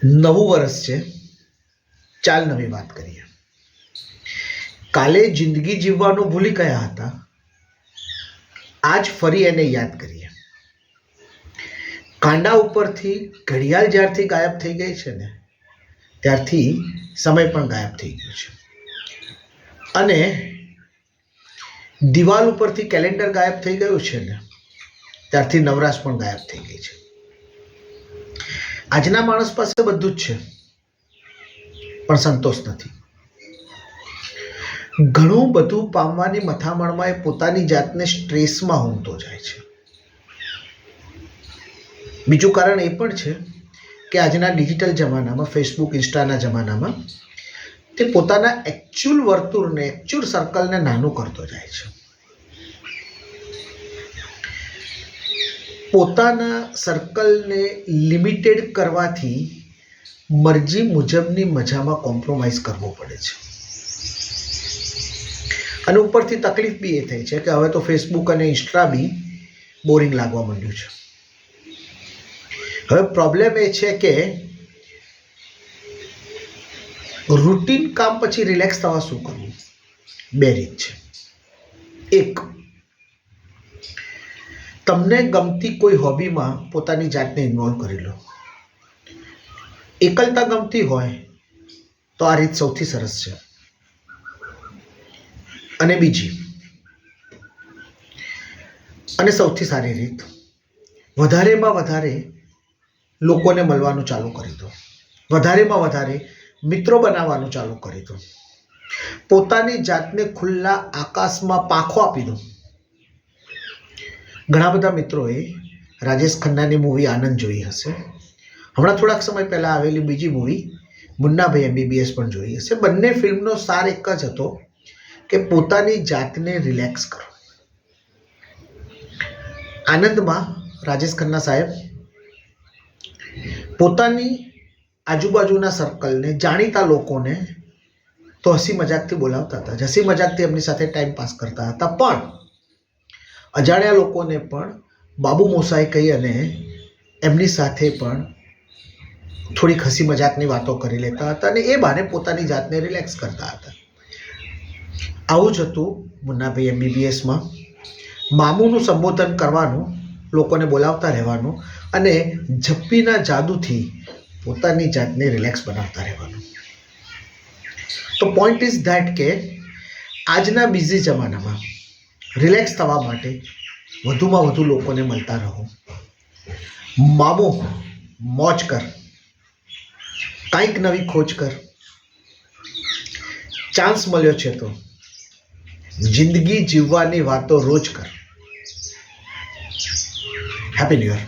નવું વર્ષ છે, ચાલ નવી વાત કરીએ. કાલે જિંદગી જીવવાનું ભૂલી ગયા હતા, આજ ફરી એને યાદ કરીએ. કાંડા ઉપરથી ઘડિયાળ જ્યારથી ગાયબ થઈ ગઈ છે ને, ત્યારથી સમય પણ ગાયબ થઈ ગયો છે. અને દિવાલ ઉપરથી કેલેન્ડર ગાયબ થઈ ગયું છે ને, ત્યારથી નવરાશ પણ ગાયબ થઈ ગઈ છે. આજના માણસ પાસે બધું જ છે, પણ સંતોષ નથી. ઘણું બધું પામવાની મથામણમાં એ પોતાની જાતને સ્ટ્રેસમાં ઊંઘતો જાય છે. બીજું કારણ એ પણ છે કે આજના ડિજિટલ જમાનામાં, ફેસબુક, ઇન્સ્ટાના જમાનામાં તે પોતાના એકચ્યુઅલ વર્તુળને, એકચ્યુઅલ સર્કલને નાનું કરતો જાય છે. પોતાના સર્કલને લિમિટેડ કરવાથી મરજી મુજબની મજામાં કોમ્પ્રોમાઇઝ કરવો પડે છે. અને ઉપરથી તકલીફ બી એ થઈ છે કે હવે તો ફેસબુક અને ઇન્સ્ટા બી બોરિંગ લાગવા માંડ્યું છે. હવે પ્રોબ્લેમ એ છે કે રૂટીન કામ પછી રિલેક્સ થવા શું કરવું? બે રીત છે. એક, તમને ગમતી કોઈ હોબીમાં પોતાની જાતને ઇન્વોલ્વ કરી લો. એકલતા ગમતી હોય તો આ રીત સૌથી સરસ છે. અને બીજી અને સૌથી સારી રીત, વધારેમાં વધારે લોકોને મળવાનું ચાલુ કરી દો. વધારેમાં વધારે મિત્રો બનાવવાનું ચાલુ કરી દો. પોતાની જાતને ખુલ્લા આકાશમાં પાંખો આપી દો. ઘણા બધા મિત્રોએ રાજેશ ખન્નાની મૂવી આનંદ જોઈ હશે. હમણાં થોડાક સમય પહેલાં આવેલી બીજી મૂવી મુન્નાભાઈ MBBS પણ જોઈ હશે. બંને ફિલ્મનો સાર એક જ હતો કે પોતાની જાતને રિલેક્સ કરો. આનંદમાં રાજેશ ખન્ના સાહેબ પોતાની આજુબાજુના સર્કલને, જાણીતા લોકોને તો હસી મજાકથી બોલાવતા હતા, હસી મજાકથી એમની સાથે ટાઈમ પાસ કરતા હતા, પણ અજાણ્યા લોકોને પણ બાબુ મોસાઈ કહી અને એમની સાથે પણ થોડીક હસી મજાકની વાતો કરી લેતા હતા અને એ બહાને પોતાની જાતને રિલેક્સ કરતા હતા. આવું જ હતું મુન્નાભાઈ MBBSમાં. મામુનું સંબોધન કરવાનું, લોકોને બોલાવતા રહેવાનું અને જપ્પીના જાદુથી પોતાની જાતને રિલેક્સ બનાવતા રહેવાનું. તો પોઈન્ટ ઇઝ ધેટ કે આજના બિઝી જમાનામાં રિલેક્સ થવા માટે વધુમાં વધુ લોકોને મળતા રહો. મામો મોજ કર, કંઈક નવી ખોજ કર. ચાન્સ મળ્યો છે તો જિંદગી જીવવાની વાતો રોજ કર. Happy new year.